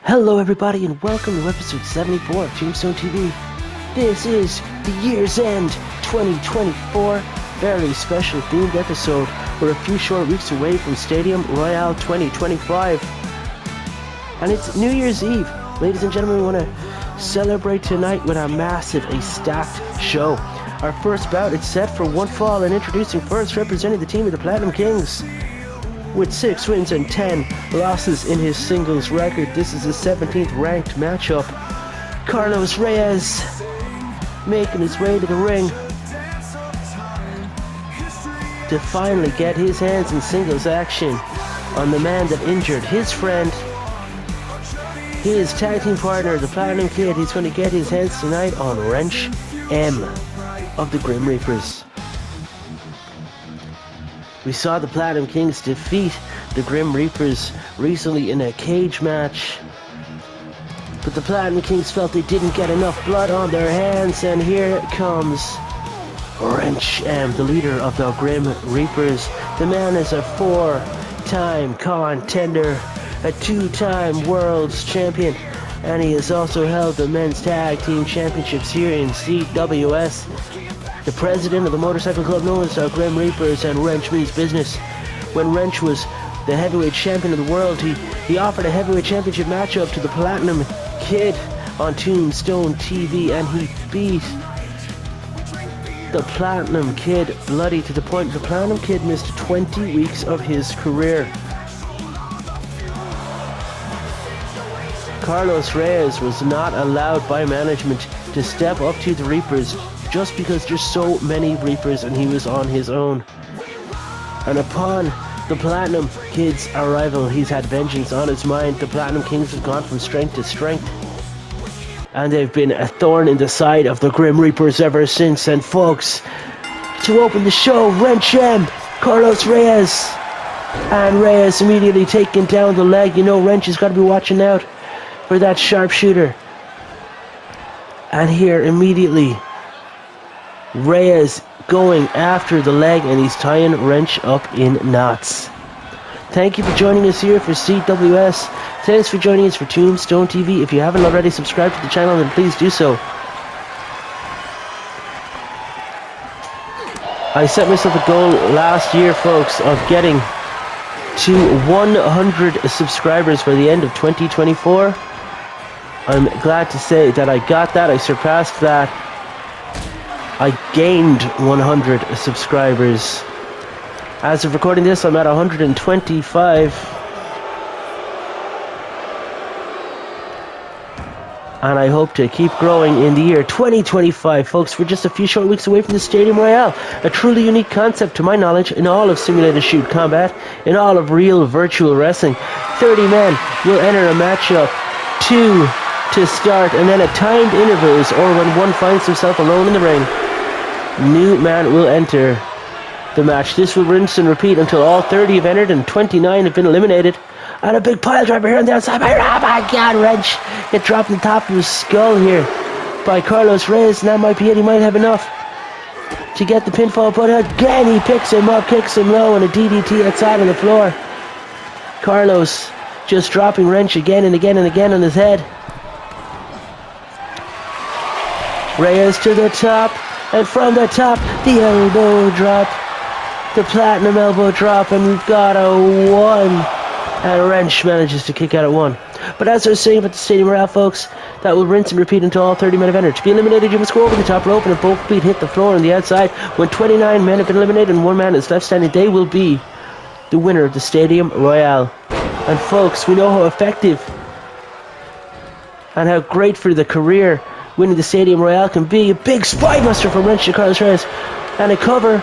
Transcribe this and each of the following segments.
Hello everybody and welcome to episode 74 of Tombstone TV. This is the Year's End 2024 very special themed episode. We're a few short weeks away from Stadium Royale 2025. And it's New Year's Eve. Ladies and gentlemen, we want to celebrate tonight with a massive, stacked show. Our first bout is set for one fall, and introducing first, representing the team of the Platinum Kings. With 6 wins and 10 losses in his singles record, this is the 17th ranked matchup. Carlos Reyes making his way to the ring to finally get his hands in singles action on the man that injured his friend, his tag team partner, the Platinum Kid. He's going to get his hands tonight on Wrench M of the Grim Reapers. We saw the Platinum Kings defeat the Grim Reapers recently in a cage match, but the Platinum Kings felt they didn't get enough blood on their hands, and here comes Wrench M, the leader of the Grim Reapers. The man is a 4-time contender, a 2-time world's champion, and he has also held the men's tag team championships here in CWS. The president of the motorcycle club known as the Grim Reapers, and Wrench means business. When Wrench was the heavyweight champion of the world, he offered a heavyweight championship matchup to the Platinum Kid on Tombstone TV, and he beat the Platinum Kid bloody to the point the Platinum Kid missed 20 weeks of his career. Carlos Reyes was not allowed by management to step up to the Reapers just because there's so many Reapers and he was on his own. And upon the Platinum Kid's arrival, he's had vengeance on his mind. The Platinum Kings have gone from strength to strength, and they've been a thorn in the side of the Grim Reapers ever since. And folks, to open the show, Wrench M, Carlos Reyes, and Reyes immediately taking down the leg. You know, Wrench has got to be watching out for that sharpshooter. And here immediately, Reyes going after the leg, and he's tying Wrench up in knots. Thank you for joining us here for CWS. Thanks for joining us for Tombstone TV. If you haven't already subscribed to the channel, then please do so. I set myself a goal last year, folks, of getting to 100 subscribers by the end of 2024. I'm glad to say that I got that. I surpassed that. I gained 100 subscribers. As of recording this, I'm at 125. And I hope to keep growing in the year 2025. Folks, we're just a few short weeks away from the Stadium Royale, a truly unique concept to my knowledge in all of simulated shoot combat, in all of real virtual wrestling. 30 men will enter a matchup, 2 to start, and then at timed intervals, or when one finds himself alone in the ring, new man will enter the match. This will rinse and repeat until all 30 have entered and 29 have been eliminated. And a big pile driver here on the outside. Oh my God, Wrench! It dropped on top of his skull here by Carlos Reyes, and that might be it. He might have enough to get the pinfall, but again he picks him up, kicks him low, and a DDT outside on the floor. Carlos just dropping Wrench again and again and again on his head. Reyes to the top. And from the top, the elbow drop, the Platinum elbow drop, and we've got a 1. And Wrench manages to kick out at 1. But as I was saying about the Stadium Royale, folks, that will rinse and repeat until all 30 men have entered. To be eliminated, you must go over the top rope, and if both feet hit the floor on the outside, when 29 men have been eliminated and 1 man is left standing, they will be the winner of the Stadium Royale. And folks, we know how effective and how great for the career winning the Stadium Royale can be. A big spinebuster from Wrench to Carlos Reyes, and a cover.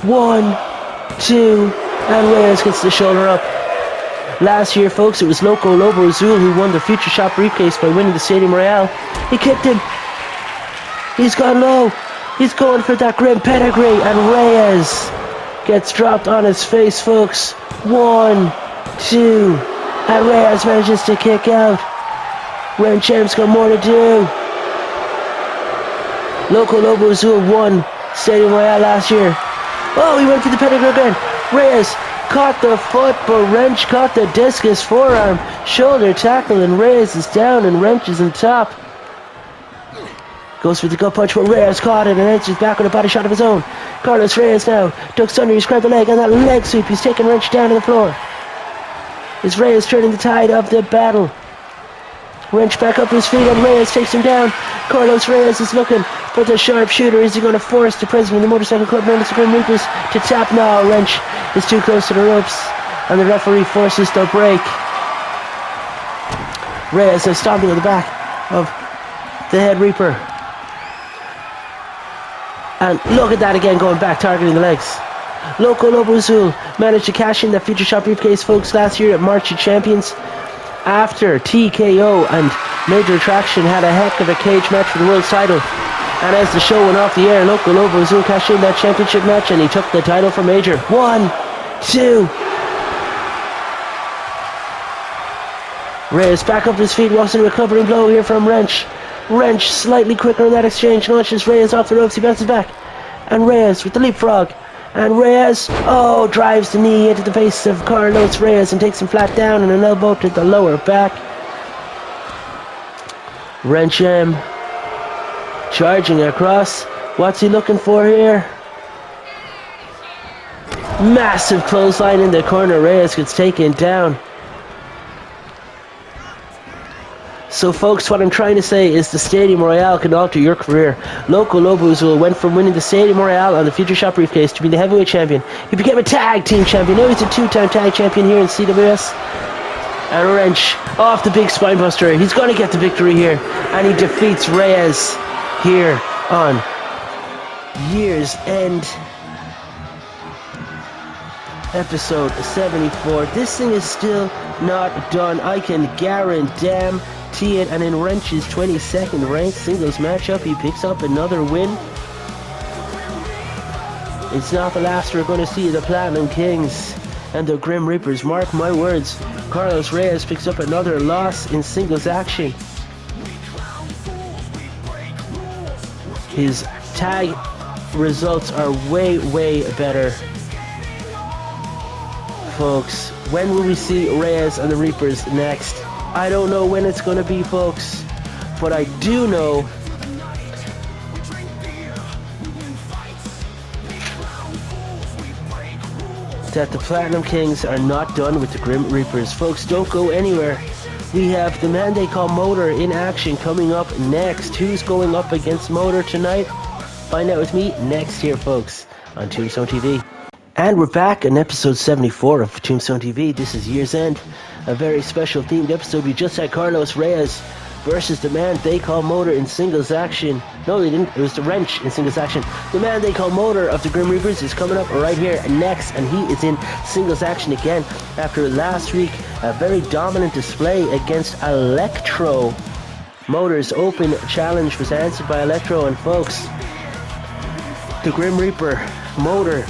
1, 2, and Reyes gets the shoulder up. Last year, folks, it was Loco Lobo Azul who won the Future Shop briefcase by winning the Stadium Royale. He kicked him. He's gone low. He's going for that grim pedigree, and Reyes gets dropped on his face, folks. 1, 2, and Reyes manages to kick out. Wrench M's got more to do. Loco Lobo Azul won Stadium Royale last year. Oh, he went for the pedigree again. Reyes caught the foot, but Wrench caught the discus forearm. Shoulder tackle, and Reyes is down, and Wrench is on top. Goes for the gut punch, but Reyes caught it, and Wrench is back with a body shot of his own. Carlos Reyes now ducks under, he's grabbed the leg, and that leg sweep, he's taking Wrench down to the floor. Is Reyes turning the tide of the battle? Wrench back up his feet, and Reyes takes him down. Carlos Reyes is looking for the sharpshooter. Is he going to force the president of the motorcycle club known as the Grim Reapers to tap? No, Wrench is too close to the ropes, and the referee forces the break. Reyes is stomping on the back of the head Reaper. And look at that again, going back, targeting the legs. Loco Lobo Azul managed to cash in that Future Shop briefcase, folks, last year at March of Champions. After TKO and Major Attraction had a heck of a cage match for the world title. And as the show went off the air, Loco Lobo Azul cashed in that championship match, and he took the title from Major. 1, 2. Reyes back up his feet, walks in a recovering blow here from Wrench. Wrench slightly quicker in that exchange, launches Reyes off the ropes, he bounces back. And Reyes with the leapfrog. And Reyes, drives the knee into the face of Carlos Reyes and takes him flat down, and an elbow to the lower back. Wrench charging across. What's he looking for here? Massive clothesline in the corner. Reyes gets taken down. So folks, what I'm trying to say is the Stadium Royale can alter your career. Loco Lobo Azul went from winning the Stadium Royale on the Future Shop briefcase to being the heavyweight champion. He became a tag team champion. Now he's a two-time tag champion here in CWS. And Wrench off the big spine buster. He's going to get the victory here. And he defeats Reyes here on Year's End. Episode 74. This thing is still not done. I can guarantee it. And in Wrench's 22nd ranked singles matchup, he picks up another win. It's not the last we're going to see. The Platinum Kings and the Grim Reapers, mark my words. Carlos Reyes picks up another loss in singles action. His tag results are way better. Folks, when will we see Reyes and the Reapers next? I don't know when it's going to be, folks, but I do know that the Platinum Kings are not done with the Grim Reapers. Folks, don't go anywhere. We have the man they call Motor in action coming up next. Who's going up against Motor tonight? Find out with me next here, folks, on Tombstone TV. And we're back on episode 74 of Tombstone TV. This is Year's End, a very special themed episode. We just had Carlos Reyes versus the man they call Motor in singles action. No, they didn't. It was the Wrench in singles action. The man they call Motor of the Grim Reapers is coming up right here next, and he is in singles action again after last week a very dominant display against Electro. Motor's open challenge was answered by Electro, and folks, the Grim Reaper, Motor,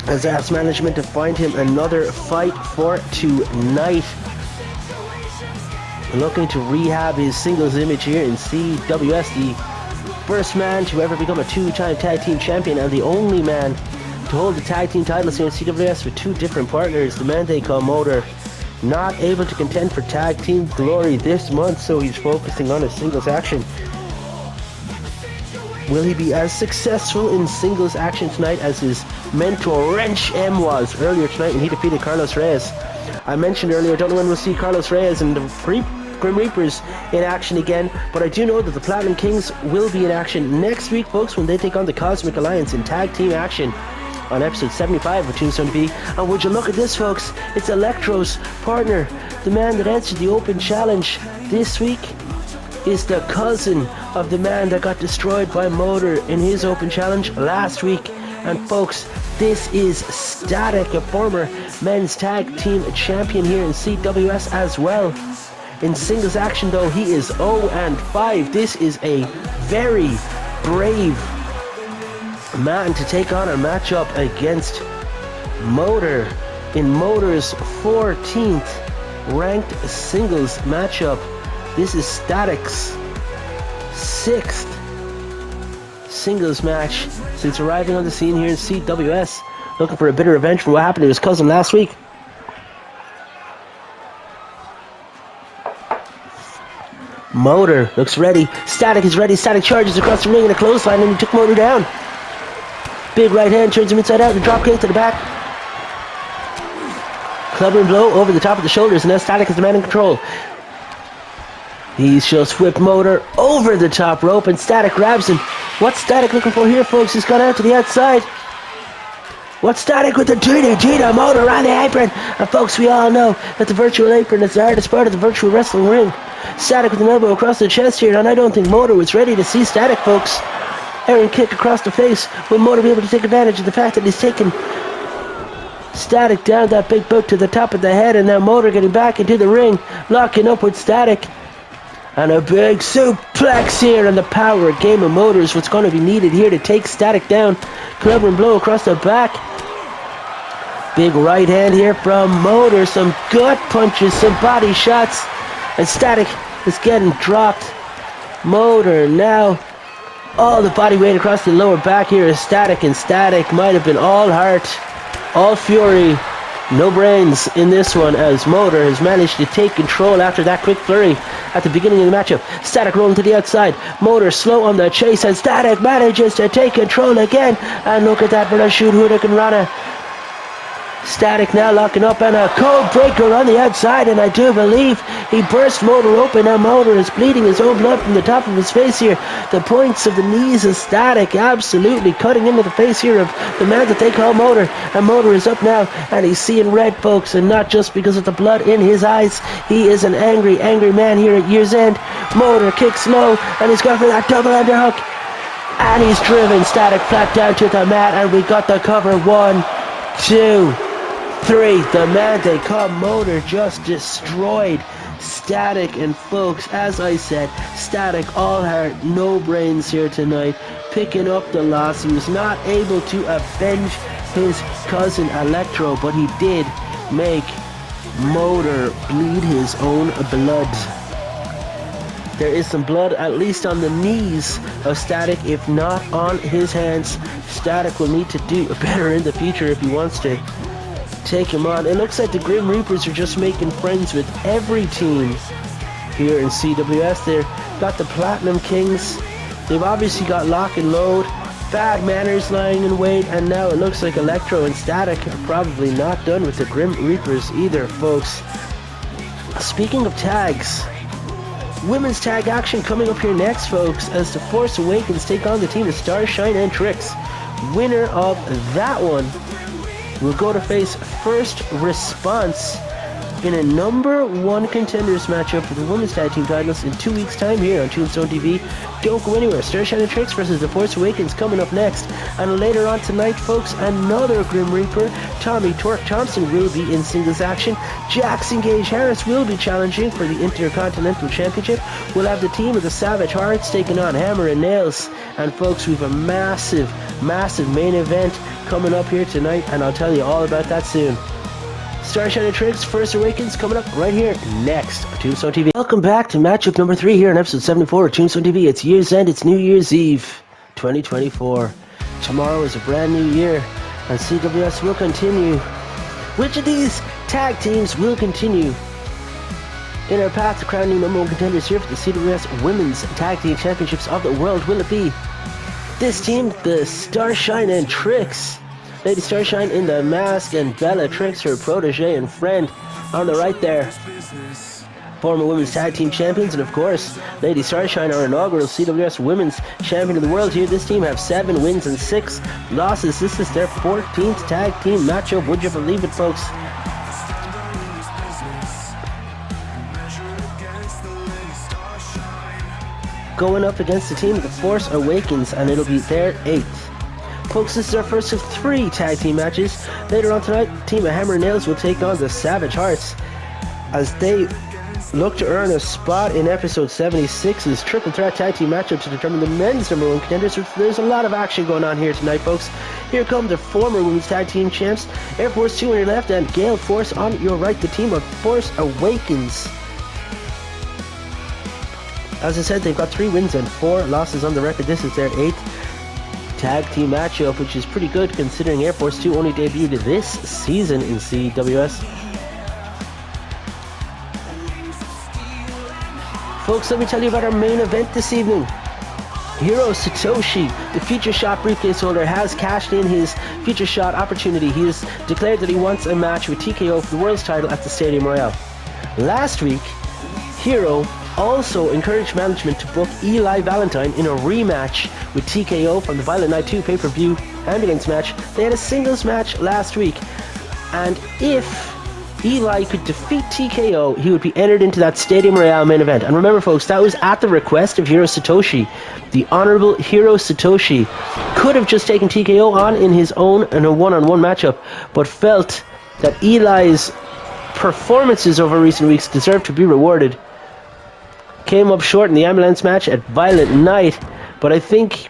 has asked management to find him another fight for tonight. Looking to rehab his singles image here in CWS, the first man to ever become a two-time tag team champion and the only man to hold the tag team titles here in CWS with two different partners. The man they call Motor not able to contend for tag team glory this month, so he's focusing on his singles action. Will he be as successful in singles action tonight as his mentor Wrench M was earlier tonight when he defeated Carlos Reyes? I mentioned earlier, I don't know when we'll see Carlos Reyes and the Grim Reapers in action again, but I do know that the Platinum Kings will be in action next week, folks, when they take on the Cosmic Alliance in tag team action on episode 75 of Tombstone TV. And would you look at this, folks? It's Electro's partner, the man that answered the open challenge this week is the cousin of the man that got destroyed by Motor in his open challenge last week. And folks, this is Static, a former men's tag team champion here in CWS as well. In singles action though, he is 0-5. This is a very brave man to take on a matchup against Motor in Motor's 14th ranked singles matchup. This is Static's 6th singles match since arriving on the scene here in CWS. looking for a bitter revenge for what happened to his cousin last week. Motor looks ready. Static is ready. Static charges across the ring in a clothesline, and he took Motor down. Big right hand turns him inside out. The drop kick to the back. Clubbing blow over the top of the shoulders, and now Static is the man in control. He's just whipped Motor over the top rope, and Static grabs him. What's Static looking for here, folks? He's gone out to the outside. What's Static with the DDT to Motor around the apron? And folks, we all know that the virtual apron is the hardest part of the virtual wrestling ring. Static with an elbow across the chest here, and I don't think Motor was ready to see Static, folks. Aaron kick across the face. Will Motor be able to take advantage of the fact that he's taken Static down that big boot to the top of the head, and now Motor getting back into the ring, locking up with Static. And a big suplex here, and the power game of Motor is what's going to be needed here to take Static down. Clever and blow across the back. Big right hand here from Motor. Some gut punches, some body shots. And Static is getting dropped. Motor now. All the body weight across the lower back here is Static, and Static might have been all heart, all fury. No brains in this one, as Motor has managed to take control after that quick flurry at the beginning of the matchup. Static rolling to the outside. Motor slow on the chase, and Static manages to take control again. And look at that for the shoot Hurricane Rana. Static now locking up, and a cold breaker on the outside, and I do believe he burst Motor open. Now Motor is bleeding his own blood from the top of his face here. The points of the knees of Static absolutely cutting into the face here of the man that they call Motor. And Motor is up now, and he's seeing red, folks, and not just because of the blood in his eyes. He is an angry, angry man here at Year's End. Motor kicks low, and he's going for that double underhook. And he's driven Static flat down to the mat, and we got the cover. 1, 2, 3. The man they call Motor just destroyed Static, and folks, as I said, Static all heart, no brains here tonight, picking up the loss. He was not able to avenge his cousin Electro, but he did make Motor bleed his own blood. There is some blood at least on the knees of Static, if not on his hands. Static will need to do better in the future if he wants to take him on. It looks like the Grim Reapers are just making friends with every team here in CWS. They've got the Platinum Kings. They've obviously got Lock and Load, Bad Manners lying in wait, and now it looks like Electro and Static are probably not done with the Grim Reapers either, folks. Speaking of tags, women's tag action coming up here next, folks, as the Force Awakens take on the team of Starshine and Trix. Winner of that one will go to face First Response in a #1 contenders matchup for the women's tag team titles in 2 weeks' time here on Tombstone TV. Don't go anywhere. Starshine and Trix versus the Force Awakens coming up next. And later on tonight, folks, another Grim Reaper, Tommy Torque Thompson, will be in singles action. Jackson Gage Harris will be challenging for the Intercontinental Championship. We'll have the team of the Savage Hearts taking on Hammer and Nails. And folks, we have a massive, massive main event coming up here tonight, and I'll tell you all about that soon. Starshine and Trix, First Awakens, coming up right here next on Tombstone TV. Welcome back to matchup number 3 here on episode 74 of Tombstone TV. It's Year's End, it's New Year's Eve, 2024. Tomorrow is a brand new year, and CWS will continue. Which of these tag teams will continue in our path to crowning #1 contenders here for the CWS Women's Tag Team Championships of the World? Will it be this team, the Starshine and Trix? Lady Starshine in the mask, and Bella Trix, her protege and friend, on the right there. Former Women's Tag Team Champions, and of course, Lady Starshine, our inaugural CWS Women's Champion of the World here. This team have 7 wins and 6 losses. This is their 14th tag team matchup. Would you believe it, folks? Going up against the team of the Force Awakens, and it'll be their 8th. Folks, this is our first of 3 tag team matches. Later on tonight, the team of Hammer and Nails will take on the Savage Hearts as they look to earn a spot in episode 76's triple threat tag team matchup to determine the men's #1 contenders. There's a lot of action going on here tonight, folks. Here come the former women's tag team champs, Air Force 2 on your left and Gale Force on your right, the team of Force Awakens. As I said, they've got 3 wins and 4 losses on the record. This is their 8th. tag team matchup, which is pretty good considering Air Force 2 only debuted this season in CWS. Folks, let me tell you about our main event this evening. Hiro Satoshi, the Future Shot briefcase holder, has cashed in his Future Shot opportunity. He has declared that he wants a match with TKO for the world's title at the Stadium Royale. Last week, Hiro also encouraged management to book Eli Valentine in a rematch with TKO from the Violent Night 2 pay-per-view ambulance match. They had a singles match last week, and if Eli could defeat TKO, he would be entered into that Stadium Royale main event. And remember, folks, that was at the request of Hiro Satoshi. The Honorable Hiro Satoshi could have just taken TKO on in his own in a one-on-one matchup, but felt that Eli's performances over recent weeks deserved to be rewarded. Came up short in the ambulance match at Violent Night, but I think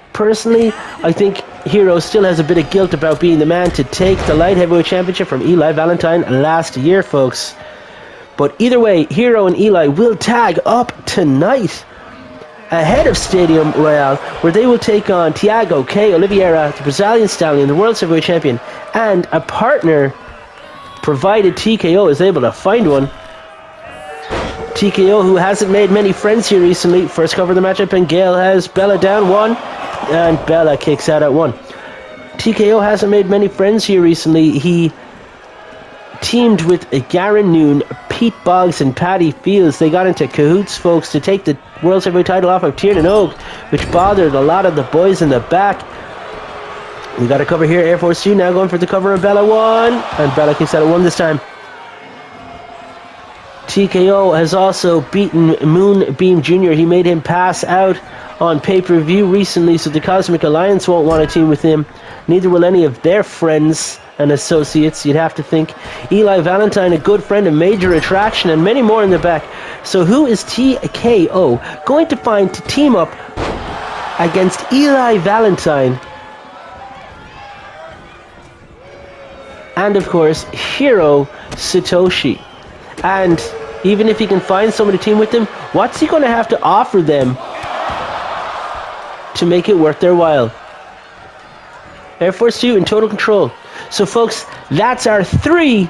Hiro still has a bit of guilt about being the man to take the light heavyweight championship from Eli Valentine last year, folks. But either way, Hiro and Eli will tag up tonight ahead of Stadium Royale, where they will take on Thiago K. Oliveira, the Brazilian Stallion, the World Heavyweight Champion, and a partner, provided TKO is able to find one. TKO, who hasn't made many friends here recently, first cover of the matchup, and Gail has Bella down 1, and Bella kicks out at 1. TKO hasn't made many friends here recently. He teamed with Garen Noon, Pete Boggs, and Paddy Fields. They got into cahoots, folks, to take the World Heavyweight title off of Tiernan Og, which bothered a lot of the boys in the back. We got a cover here, Air Force 2 now going for the cover of Bella 1, and Bella kicks out at 1 this time. TKO has also beaten Moonbeam Jr. He made him pass out on pay-per-view recently, so the Cosmic Alliance won't want to team with him. Neither will any of their friends and associates, you'd have to think. Eli Valentine, a good friend, a major attraction, and many more in the back. So who is TKO going to find to team up against Eli Valentine? And of course, Hiro Satoshi. And even if he can find somebody to team with him, what's he going to have to offer them to make it worth their while? Air Force 2 in total control. So folks, that's our 3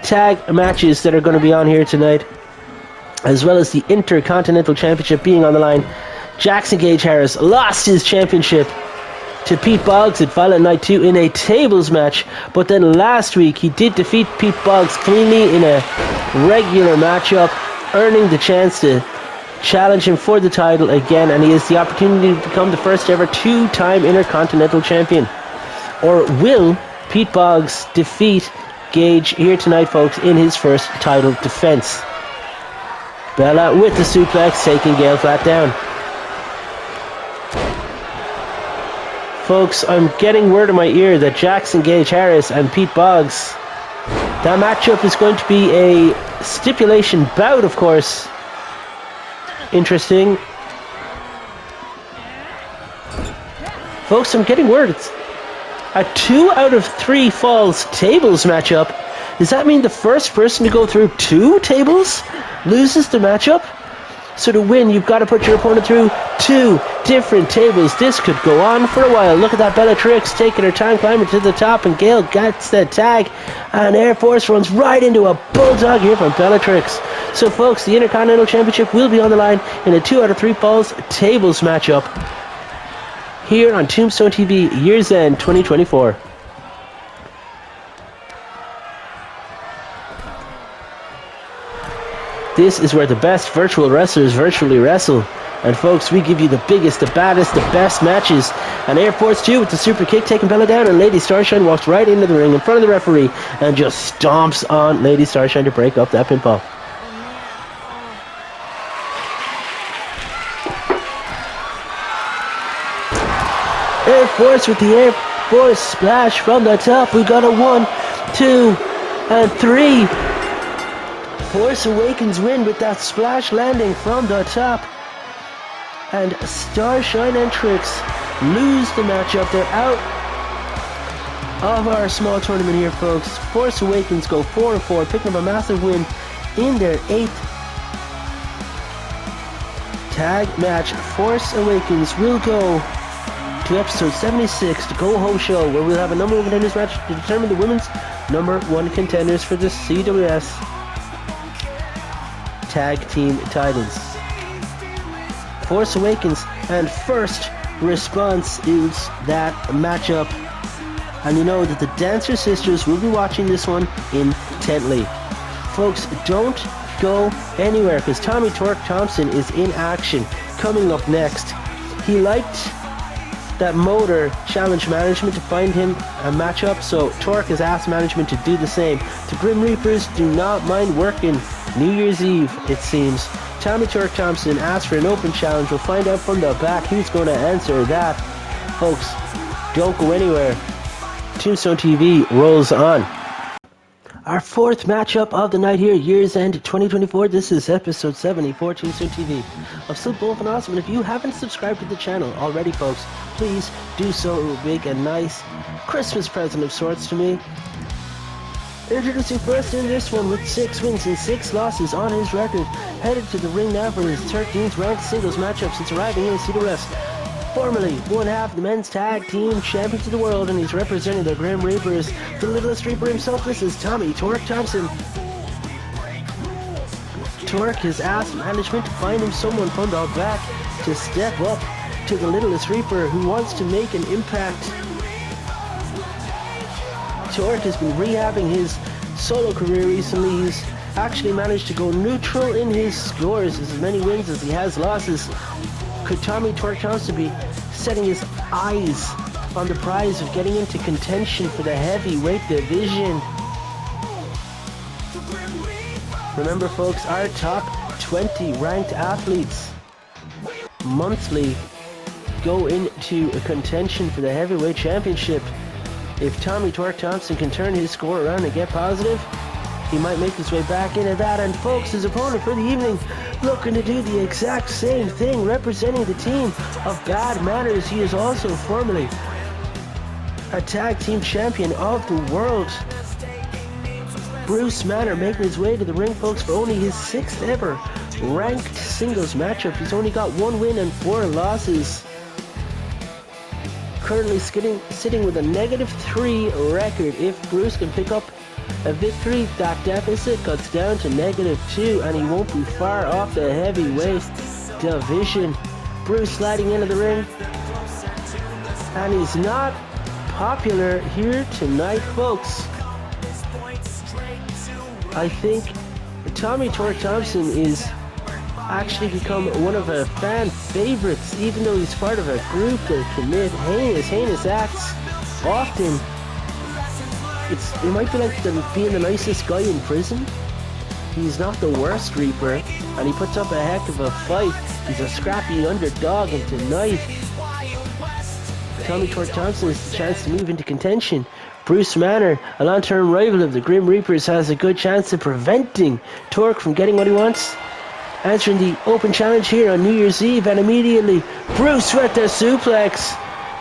tag matches that are going to be on here tonight, as well as the Intercontinental Championship being on the line. Jackson Gage Harris lost his championship to Pete Boggs at Violent Night 2 in a tables match, but then last week he did defeat Pete Boggs cleanly in a regular matchup, earning the chance to challenge him for the title again, and he has the opportunity to become the first ever 2-time Intercontinental Champion. Or will Pete Boggs defeat Gage here tonight, folks, in his first title defense? Bella with the suplex, taking Gale flat down. Folks, I'm getting word in my ear that Jackson Gage Harris and Pete Boggs, that matchup is going to be a stipulation bout, of course. Interesting. Folks, I'm getting word it's a 2 out of 3 falls tables matchup. Does that mean the first person to go through 2 tables loses the matchup? So to win, you've got to put your opponent through 2 different tables. This could go on for a while. Look at that Bellatrix taking her time climbing to the top, and Gail gets the tag, and Air Force runs right into a bulldog here from Bellatrix. So folks, the Intercontinental Championship will be on the line in a 2 out of 3 falls tables matchup here on Tombstone TV Years End 2024. This is where the best virtual wrestlers virtually wrestle. And folks, we give you the biggest, the baddest, the best matches. And Air Force 2 with the super kick taking Bella down, and Lady Starshine walks right into the ring in front of the referee and just stomps on Lady Starshine to break up that pinfall. Air Force with the Air Force splash from the top. We got a 1, 2, and 3. Force Awakens win with that splash landing from the top. And Starshine and Trix lose the matchup. They're out of our small tournament here, folks. Force Awakens go 4-4, picking up a massive win in their 8th tag match. Force Awakens will go to episode 76, the Go Ho Show, where we'll have a number one contenders match to determine the women's number one contenders for the CWS Tag Team titles. Force Awakens and First Response is that matchup. And you know that the Dancer Sisters will be watching this one intently. Folks, don't go anywhere because Tommy Torque Thompson is in action. Coming up next, he liked that Motor challenged management to find him a matchup, so Torque has asked management to do the same. The Grim Reapers do not mind working New Year's Eve, it seems. Tommy Torque Thompson asked for an open challenge. We'll find out from the back who's going to answer that. Folks, don't go anywhere. Tombstone TV rolls on. Our fourth matchup of the night here, Years End 2024. This is episode 74, Tombstone TV. I'm still both and awesome, and if you haven't subscribed to the channel already, folks, please do so. It will make a nice Christmas present of sorts to me. Introducing first in this one with 6 wins and 6 losses on his record. Headed to the ring now for his 13th ranked singles matchup since arriving in CWS. Formerly one half the men's tag team champions of the world, and he's representing the Grim Reapers. The littlest Reaper himself, this is Tommy Torque Thompson. Torque has asked management to find him someone from the back to step up to the littlest Reaper who wants to make an impact. Torque has been rehabbing his solo career recently. He's actually managed to go neutral in his scores, as many wins as he has losses. Could Tommy Torque Thompson be setting his eyes on the prize of getting into contention for the heavyweight division? Remember, folks, our top 20 ranked athletes monthly go into a contention for the heavyweight championship. If Tommy Torque Thompson can turn his score around and get positive, he might make his way back into that. And folks, his opponent for the evening, looking to do the exact same thing, representing the team of Bad Manners. He is also formerly a tag team champion of the world. Bruce Manor making his way to the ring, folks, for only his 6th ever ranked singles matchup. He's only got 1 win and 4 losses. Currently sitting with a -3 record. If Bruce can pick up a victory, that deficit cuts down to -2, and he won't be far off the heavyweight division. Bruce sliding into the ring, and he's not popular here tonight, folks. I think Tommy Torque Thompson is actually become one of a fan favorites, even though he's part of a group that commit heinous acts often. It might be like being the nicest guy in prison. He's not the worst Reaper, and he puts up a heck of a fight. He's a scrappy underdog, and tonight, Tommy Torque Thompson has the chance to move into contention. Bruce Manor, a long-term rival of the Grim Reapers, has a good chance of preventing Torque from getting what he wants. Answering the open challenge here on New Year's Eve, and immediately Bruce with the suplex,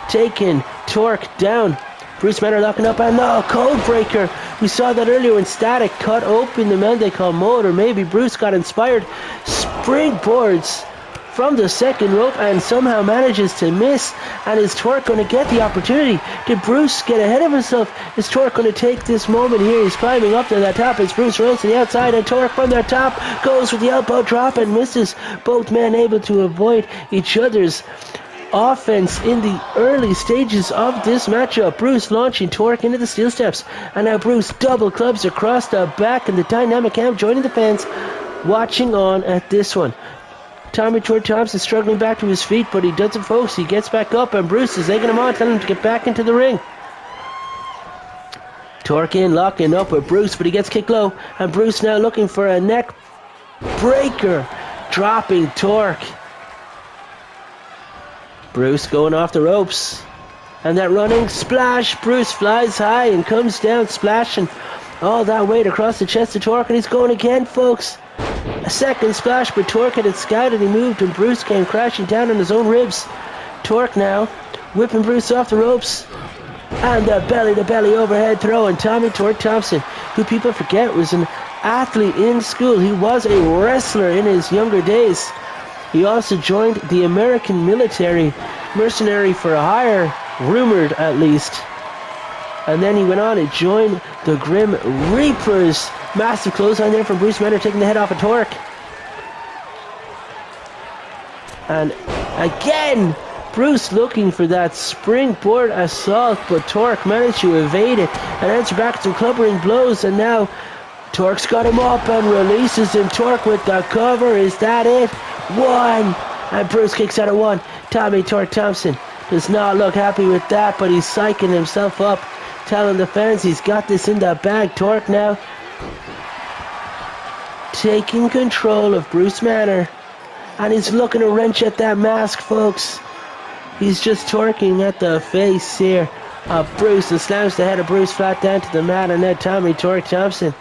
taking Torque down. Bruce Manor locking up, and no, code breaker. We saw that earlier when Static cut open the man they call Motor. Maybe Bruce got inspired. Springboards from the second rope and somehow manages to miss. And is Torque going to get the opportunity? Did Bruce get ahead of himself? Is Torque going to take this moment here? He's climbing up to the top as Bruce rolls to the outside, and Torque from the top goes with the elbow drop and misses. Both men able to avoid each other's offense in the early stages of this matchup. Bruce launching Torque into the steel steps, and now Bruce double clubs across the back, and the dynamic cam joining the fans watching on at this one. Tommy Torque Thompson struggling back to his feet, but he doesn't, folks. He gets back up, and Bruce is egging him on, telling him to get back into the ring. Torque in, locking up with Bruce, but he gets kicked low, and Bruce now looking for a neck breaker, dropping Torque. Bruce going off the ropes, and that running splash. Bruce flies high and comes down splashing all that weight across the chest of Torque, and he's going again, folks. A second splash, but Torque had it scouted. He moved, and Bruce came crashing down on his own ribs. Torque now whipping Bruce off the ropes, and the belly-to-belly overhead throw. And Tommy Torque Thompson, who people forget was an athlete in school. He was a wrestler in his younger days. He also joined the American military mercenary for hire, rumored at least. And then he went on to join the Grim Reapers. Massive clothesline there from Bruce Banner, taking the head off of Torque. And again, Bruce looking for that springboard assault, but Torque managed to evade it and answer back with some clubbering blows. And now Torque's got him up and releases him. Torque with the cover. Is that it? One. And Bruce kicks out at one. Tommy Torque Thompson does not look happy with that, but he's psyching himself up, telling the fans he's got this in the bag. Torque now taking control of Bruce Banner. And he's looking to wrench at that mask, folks. He's just torquing at the face here of Bruce and slams the head of Bruce flat down to the mat. And then Tommy Torque Thompson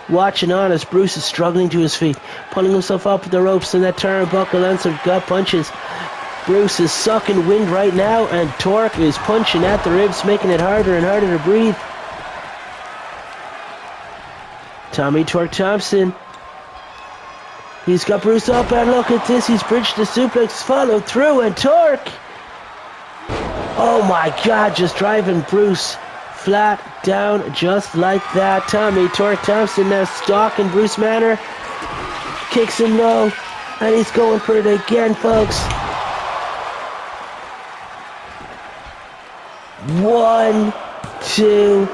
watching on as Bruce is struggling to his feet, pulling himself up with the ropes in that turnbuckle and some gut punches. Bruce is sucking wind right now, and Torque is punching at the ribs, making it harder and harder to breathe. Tommy Torque Thompson. He's got Bruce up, and look at this. He's bridged the suplex, followed through, and Torque. Oh my God, just driving Bruce flat down just like that. Tommy Torque Thompson now stalking Bruce Banner. Kicks him low, and he's going for it again, folks. 1, 2,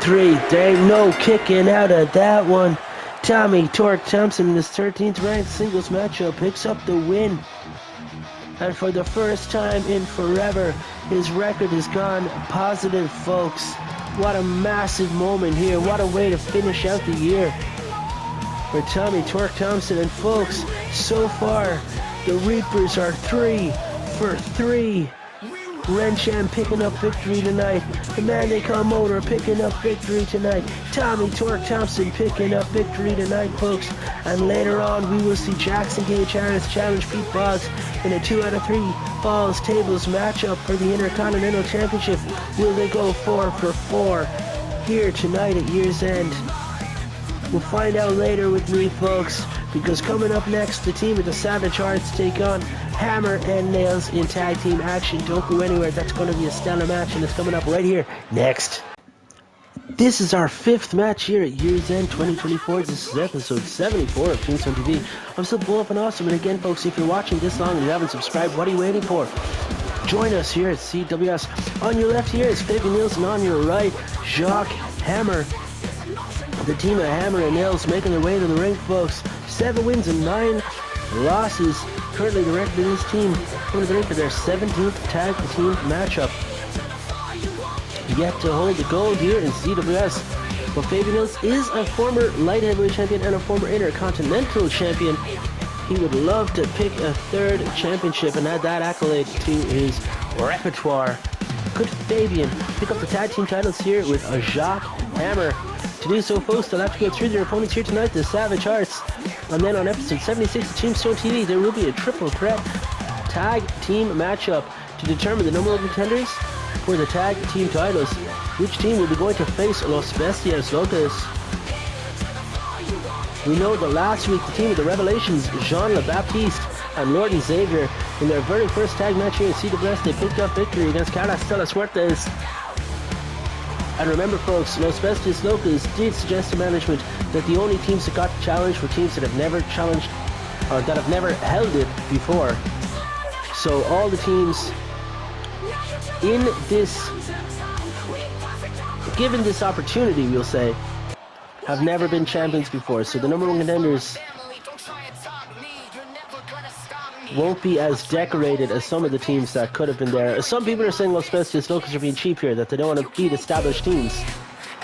3. There ain't no kicking out of that one. Tommy Torque Thompson in his 13th ranked singles matchup picks up the win. And for the first time in forever, his record has gone positive, folks. What a massive moment here. What a way to finish out the year for Tommy Torque Thompson. And folks, so far, the Reapers are 3 for 3. Rensham picking up victory tonight. The man they call Motor picking up victory tonight. Tommy Torque Thompson picking up victory tonight, folks. And later on, we will see Jackson Gage Harris challenge Pete Boggs in a 2 out of 3 falls tables matchup for the Intercontinental Championship. Will they go 4 for 4 here tonight at Year's End? We'll find out later with me, folks, because coming up next, the team of the Savage Hearts take on Hammer and Nails in tag team action. Don't go anywhere. That's going to be a stellar match, and it's coming up right here next. This is our 5th match here at Year's End 2024. This is episode 74 of Tombstone TV. I'm still bull and awesome, and again, folks, if you're watching this long and you haven't subscribed, what are you waiting for? Join us here at CWS. On your left here is Fabian Nielsen, on your right, Jacques Hammer. The team of Hammer and Nails making their way to the ring, folks. 7 wins and 9 losses. Currently the record of this team coming to the ring for their 17th tag team matchup. Yet to hold the gold here in CWS. Well, Fabian Nielsen is a former light heavyweight champion and a former Intercontinental champion. He would love to pick a 3rd championship and add that accolade to his repertoire. Could Fabian pick up the tag team titles here with a Jacques Hammer? To do so, folks, they'll have to go through their opponents here tonight, the Savage Hearts. And then on episode 76 of Tombstone TV, there will be a triple threat tag team matchup to determine the number 1 contenders for the tag team titles. Which team will be going to face Los Bestias Locas? We know that last week the team of the Revelations, Jean Le Baptiste and Lord and Xavier, in their very first tag match here in CWS, they picked up victory against Cara Stella Suertes. And remember, folks, Los Bestias Locas did suggest to management that the only teams that got the challenge were teams that have never challenged or that have never held it before. So all the teams in this, given this opportunity, we'll say, have never been champions before. So the number 1 contenders won't be as decorated as some of the teams that could have been there. Some people are saying Los Bestias Locas are being cheap here, that they don't want to beat established teams.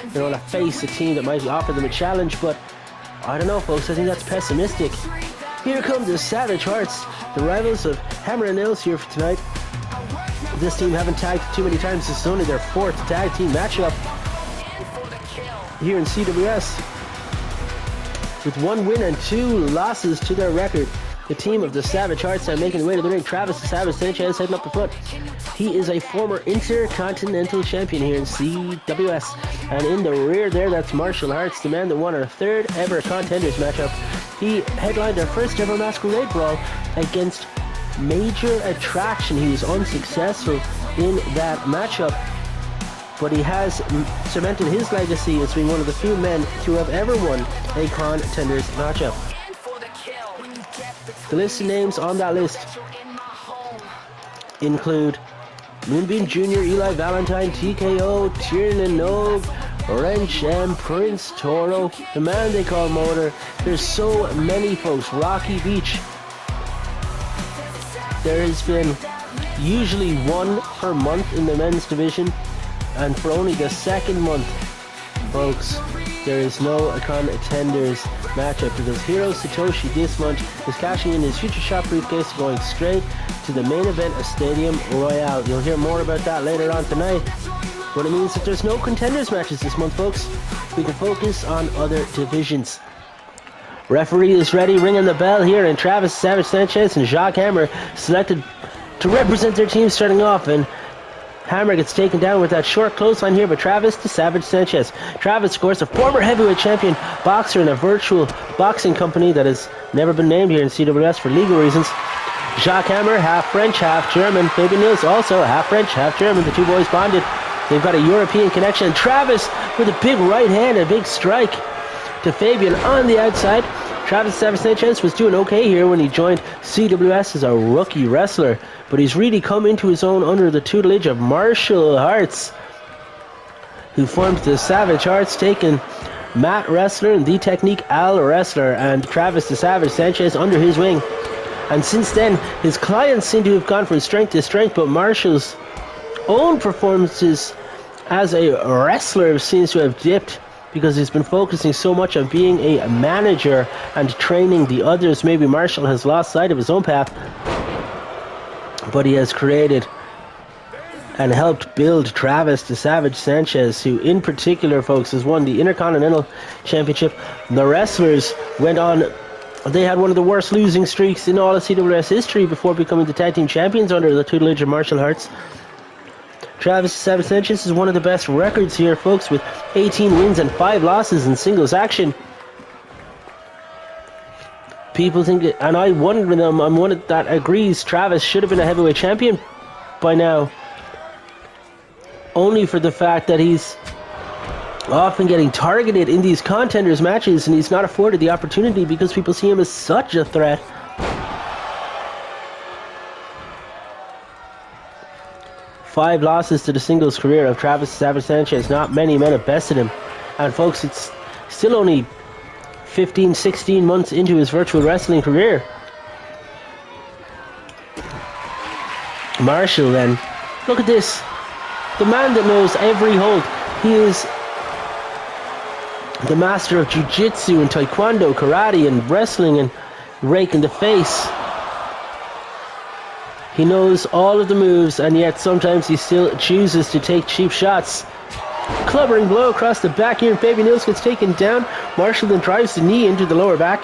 They don't want to face a team that might offer them a challenge, but I don't know, folks. I think that's pessimistic. Here come the Savage Hearts, the rivals of Hammer and Nails here for tonight. This team haven't tagged too many times. This is only their 4th tag team matchup here in CWS. With 1 win and 2 losses to their record, the team of the Savage Hearts are making their way to the ring. Travis the Savage Sanchez heading up the front. He is a former Intercontinental champion here in CWS. And in the rear there, that's Marshall Harts, the man that won our 3rd ever Contenders matchup. He headlined our 1st ever Masquerade Brawl against major attraction. He was unsuccessful in that matchup, but he has cemented his legacy as being one of the few men to have ever won a contenders matchup. The list of names on that list include Moonbeam Jr., Eli Valentine, TKO, Tiernan Nog, Wrench, and Prince Toro, the man they call Motor. There's so many folks. Rocky Beach. There has been usually one per month in the men's division, and for only the second month, folks, there is no contenders matchup because Hiro Satoshi this month is cashing in his Future Shop briefcase, going straight to the main event of Stadium Royale. You'll hear more about that later on tonight. But it means that there's no contenders matches this month, folks. We can focus on other divisions. Referee is ready, ringing the bell here, and Travis Savage Sanchez and Jacques Hammer selected to represent their team starting off, and Hammer gets taken down with that short clothesline here by Travis to Savage Sanchez. Travis, of course, a former heavyweight champion boxer in a virtual boxing company that has never been named here in CWS for legal reasons. Jacques Hammer, half French, half German. Fabian Niels, also half French, half German. The two boys bonded. They've got a European connection. Travis with a big right hand, a big strike to Fabian on the outside. Travis Savage Sanchez was doing okay here when he joined CWS as a rookie wrestler, but he's really come into his own under the tutelage of Martial Arts, who formed the Savage Arts, taking Matt Wrestler and The Technique Al Wrestler and Travis the Savage Sanchez under his wing. And since then, his clients seem to have gone from strength to strength, but Marshall's own performances as a wrestler seems to have dipped because he's been focusing so much on being a manager and training the others. Maybe Marshall has lost sight of his own path, but he has created and helped build Travis the Savage Sanchez, who in particular, folks, has won the Intercontinental Championship. The wrestlers went on, they had one of the worst losing streaks in all of CWS history before becoming the tag team champions under the tutelage of Martial Arts. Travis Savage Sanchez is one of the best records here, folks, with 18 wins and 5 losses in singles action. People think, and I wonder them, I'm one that agrees Travis should have been a heavyweight champion by now, only for the fact that he's often getting targeted in these contenders matches and he's not afforded the opportunity because people see him as such a threat. Five losses to the singles career of Travis Savage Sanchez. Not many men have bested him. And folks, it's still only 15, 16 months into his virtual wrestling career. Marshall then. Look at this. The man that knows every hold. He is the master of jiu-jitsu and taekwondo, karate and wrestling and rake in the face. He knows all of the moves, and yet sometimes he still chooses to take cheap shots. Clubbering blow across the back here, and Fabian Niels gets taken down. Marshall then drives the knee into the lower back.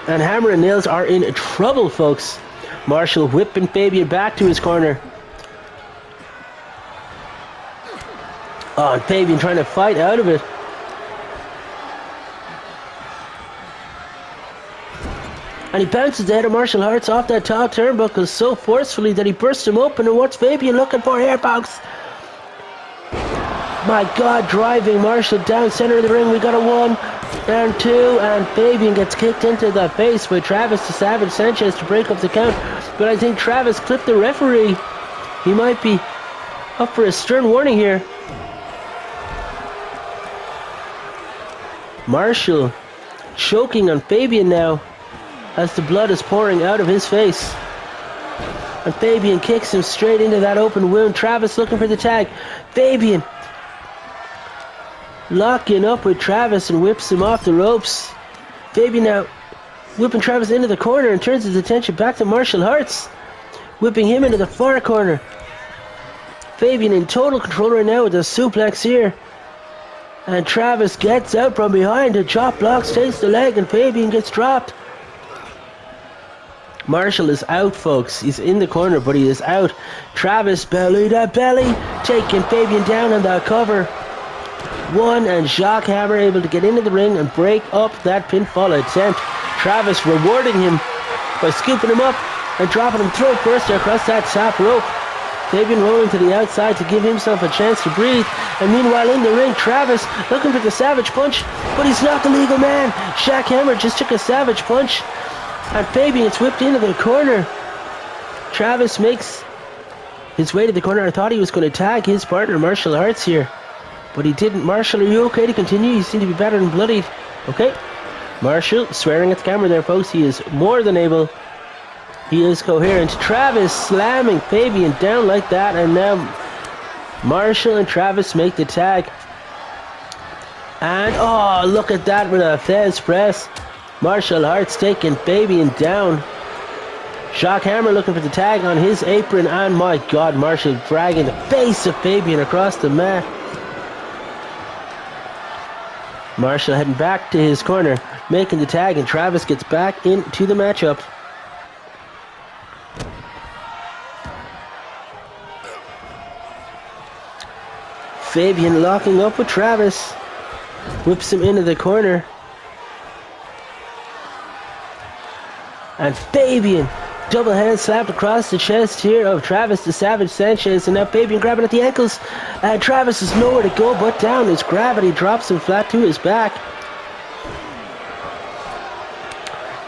And Hammer and Niels are in trouble, folks. Marshall whipping Fabian back to his corner. Oh, and Fabian trying to fight out of it. And he bounces the head of Martial Arts off that top turnbuckle so forcefully that he bursts him open. And what's Fabian looking for here, folks? My God, driving Marshall down center of the ring. We got a 1 and 2, and Fabian gets kicked into the face by Travis the Savage Sanchez to break up the count. But I think Travis clipped the referee. He might be up for a stern warning here. Marshall choking on Fabian now, as the blood is pouring out of his face. And Fabian kicks him straight into that open wound. Travis looking for the tag. Fabian locking up with Travis and whips him off the ropes. Fabian now whipping Travis into the corner and turns his attention back to Martial Arts, whipping him into the far corner. Fabian in total control right now with the suplex here. And Travis gets out from behind. The chop blocks, takes the leg, and Fabian gets dropped. Marshall is out, folks. He's in the corner, but he is out. Travis belly to belly, taking Fabian down on the cover. 1, and Jacques Hammer able to get into the ring and break up that pinfall attempt. Travis rewarding him by scooping him up and dropping him throat burster across that top rope. Fabian rolling to the outside to give himself a chance to breathe. And meanwhile in the ring, Travis looking for the Savage Punch, but he's not the legal man. Jackhammer just took a Savage Punch, and Fabian gets whipped into the corner. Travis makes his way to the corner. I thought he was going to tag his partner Martial Arts here, but he didn't. Marshall, are you okay to continue? You seem to be battered and bloodied. Okay. Marshall swearing at the camera there, folks. He is more than able. He is coherent. Travis slamming Fabian down like that, and now Marshall and Travis make the tag. And oh, look at that with a Fez press. Martial Arts taking Fabian down. Shockhammer looking for the tag on his apron, and my God, Marshall dragging the face of Fabian across the mat. Marshall heading back to his corner, making the tag, and Travis gets back into the matchup. Fabian locking up with Travis. Whips him into the corner. And Fabian double hand slapped across the chest here of Travis the Savage Sanchez. And now Fabian grabbing at the ankles. And Travis is nowhere to go but down. His gravity drops him flat to his back.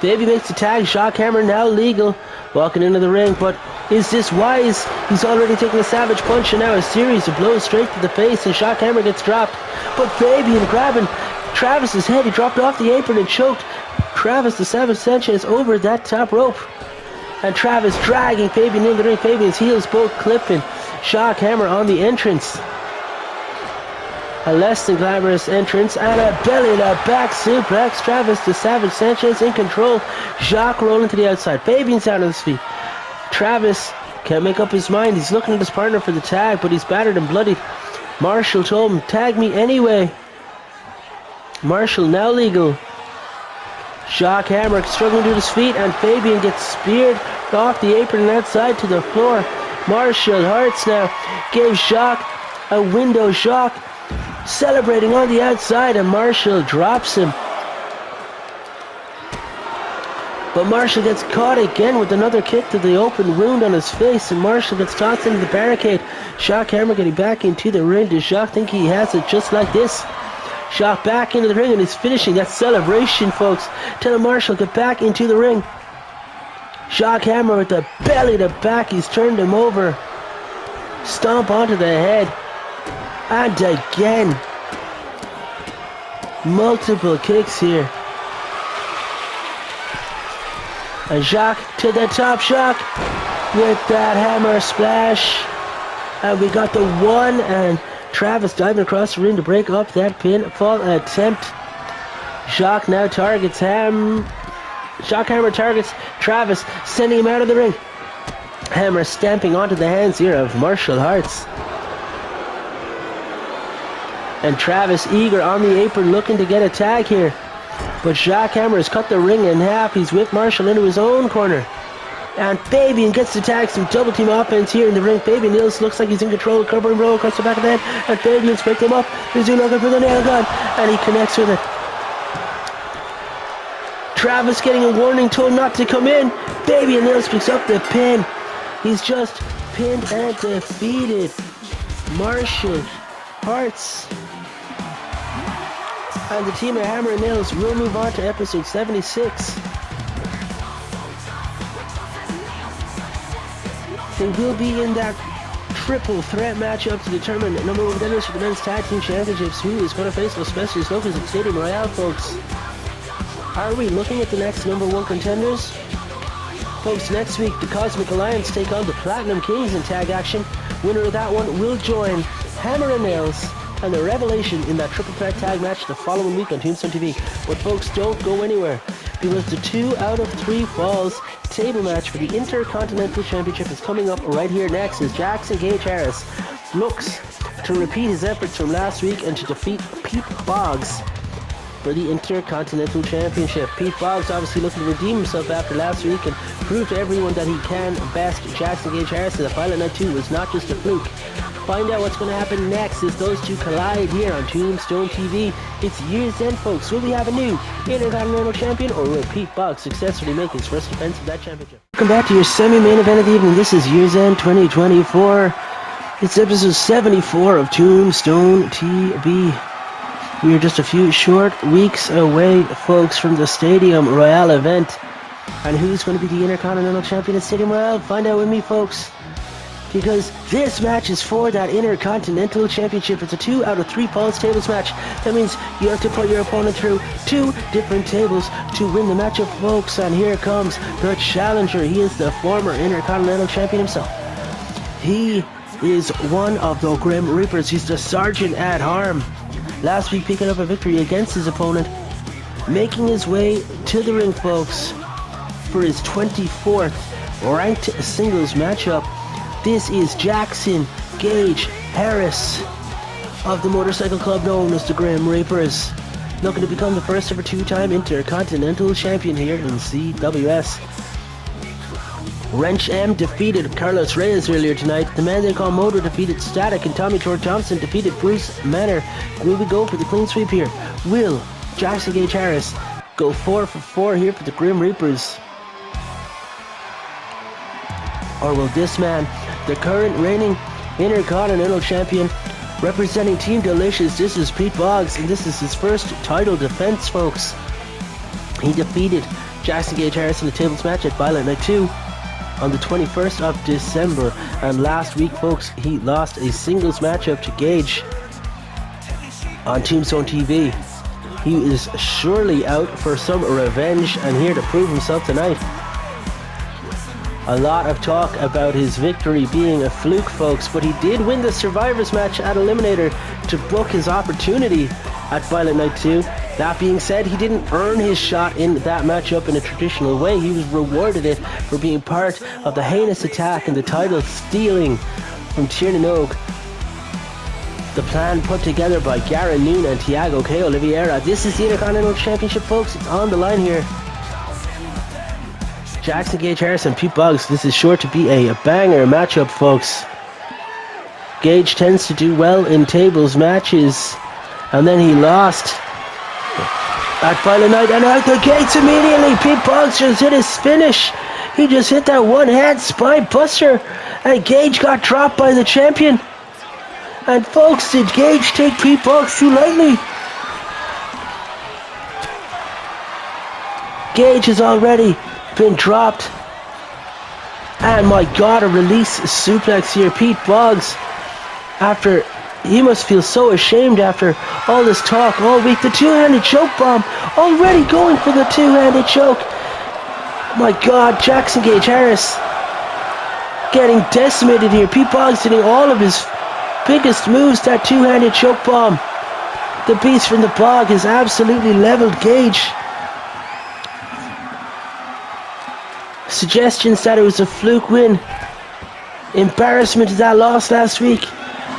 Fabian makes the tag. Shockhammer now legal. Walking into the ring, but is this wise? He's already taken a Savage Punch, and now a series of blows straight to the face, and Shockhammer gets dropped. But Fabian grabbing Travis's head. He dropped off the apron and choked Travis the Savage Sanchez over that top rope. And Travis dragging Fabian in the ring. Fabian's heels both clipping. Shockhammer on the entrance. A less than glamorous entrance, and a belly to back suplex. Travis the Savage Sanchez in control. Jacques rolling to the outside. Fabian's out on his feet. Travis can't make up his mind. He's looking at his partner for the tag, but he's battered and bloodied. Marshall told him, tag me anyway. Marshall now legal. Jacques Hammer struggling to his feet, and Fabian gets speared off the apron and outside to the floor. Martial Arts now gave Jacques a window shock, celebrating on the outside, and Marshall drops him. But Marshall gets caught again with another kick to the open wound on his face, and Marshall gets tossed into the barricade. Jacques Hammer getting back into the ring. Does Jacques think he has it just like this? Jacques back into the ring, and he's finishing that celebration, folks. Telling Marshall, get back into the ring. Jacques Hammer with the belly to back. He's turned him over. Stomp onto the head. And again. Multiple kicks here. And Jacques to the top. Jacques with that hammer splash. And we got the one, and Travis diving across the ring to break up that pinfall attempt. Jacques now targets him. Jacques Hammer targets Travis, sending him out of the ring. Hammer stamping onto the hands here of Martial Arts. And Travis eager on the apron, looking to get a tag here. But Jacques Hammer has cut the ring in half. He's with Marshall into his own corner. And Fabian gets to tag some double team offense here in the ring. Fabian Nils looks like he's in control. Covering roll across the back of the head. And Fabian's picked him up. He's looking for the nail gun. And he connects with it. Travis getting a warning told not to come in. Fabian Nils picks up the pin. He's just pinned and defeated. Martial Arts. And the team of Hammer and Nails will move on to episode 76. They will be in that triple threat matchup to determine number one contenders for the men's tag team championships. Who is going to face those specialist locals at Stadium Royale, folks? Are we looking at the next number one contenders? Folks, next week the Cosmic Alliance take on the Platinum Kings in tag action. Winner of that one will join Hammer and Nails and the Revelation in that triple threat tag match the following week on Tombstone TV. But folks, don't go anywhere, because the 2 out of 3 falls table match for the Intercontinental Championship is coming up right here next, as Jackson Gage Harris looks to repeat his efforts from last week and to defeat Pete Boggs for the Intercontinental Championship. Pete Boggs obviously looking to redeem himself after last week and prove to everyone that he can best. Jackson Gage Harris in the Pilot Night 2 was not just a fluke. Find out what's going to happen next as those two collide here on Tombstone TV. It's Years End, folks. Will we have a new Intercontinental Champion, or will Pete Boggs successfully make his first defense of that championship? Welcome back to your semi-main event of the evening. This is Years End 2024. It's episode 74 of Tombstone TV. We are just a few short weeks away, folks, from the Stadium Royale event. And who's going to be the Intercontinental Champion at Stadium Royale? Find out with me, folks. Because this match is for that Intercontinental Championship. It's a 2 out of 3 falls tables match. That means you have to put your opponent through 2 different tables to win the matchup, folks. And here comes the challenger. He is the former Intercontinental Champion himself. He is one of the Grim Reapers. He's the Sergeant at Arm. Last week picking up a victory against his opponent. Making his way to the ring, folks, for his 24th ranked singles matchup. This is Jackson Gage Harris of the motorcycle club known as the Grim Reapers, looking to become the first ever 2-time Intercontinental Champion here in CWS. Wrench M defeated Carlos Reyes earlier tonight. The man they call Motor defeated Static, and Tommy Tor Thompson defeated Bruce Manor. Will we go for the clean sweep here? Will Jackson Gage Harris go 4 for 4 here for the Grim Reapers? Or will this man, the current reigning Intercontinental Champion, representing Team Delicious, this is Pete Boggs, and this is his first title defense, folks. He defeated Jackson Gage Harris in the tables match at Violent Night 2 on the 21st of December. And last week, folks, he lost a singles matchup to Gage on Tombstone TV. He is surely out for some revenge and here to prove himself tonight. A lot of talk about his victory being a fluke, folks, but he did win the Survivors match at Eliminator to book his opportunity at Violent Night 2. That being said, he didn't earn his shot in that matchup in a traditional way. He was rewarded it for being part of the heinous attack and the title stealing from Tiernan Og. The plan put together by Garen Noon and Thiago K. Oliveira. This is the Intercontinental Championship, folks. It's on the line here. Jackson Gage Harris and Pete Boggs. This is sure to be a banger matchup, folks. Gage tends to do well in tables matches, and then he lost at Violent Night, and out the gates immediately. Pete Boggs just hit his finish. He just hit that one-hand spine buster, and Gage got dropped by the champion. And folks, did Gage take Pete Boggs too lightly? Gage has already been dropped, and my god, a release suplex here. Pete Boggs, after he must feel so ashamed after all this talk all week. The two-handed choke bomb, already going for the two-handed choke. My god, Jackson Gage Harris getting decimated here. Pete Boggs hitting all of his biggest moves. That two-handed choke bomb, the beast from the bog, has absolutely leveled Gage. Suggestions that it was a fluke win. Embarrassment of that loss last week.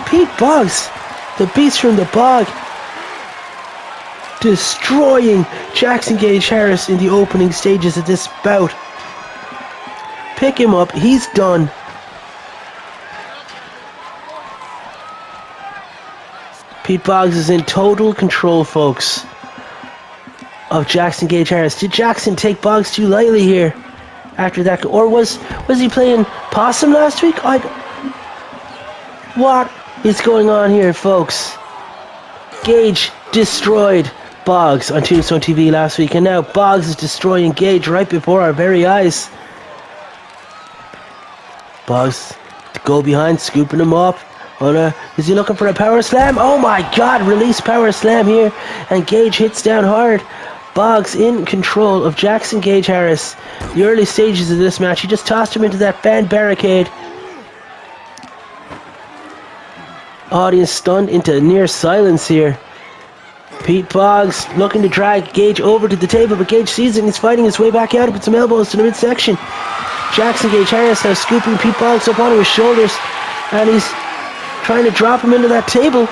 Pete Boggs, the beast from the bog, destroying Jackson Gage Harris in the opening stages of this bout. Pick him up, he's done. Pete Boggs is in total control, folks, of Jackson Gage Harris. Did Jackson take Boggs too lightly here after that, or was he playing possum last week? What is going on here, folks? Gage destroyed Boggs on Tombstone TV last week, and now Boggs is destroying Gage right before our very eyes. Boggs to go behind, scooping him up. Is he looking for a power slam? Oh my god, release power slam here, and Gage hits down hard. Boggs in control of Jackson Gage Harris. The early stages of this match, he just tossed him into that fan barricade. Audience stunned into near silence here. Pete Boggs looking to drag Gage over to the table, but Gage sees it and he's fighting his way back out and puts some elbows to the midsection. Jackson Gage Harris now scooping Pete Boggs up onto his shoulders, and he's trying to drop him into that table.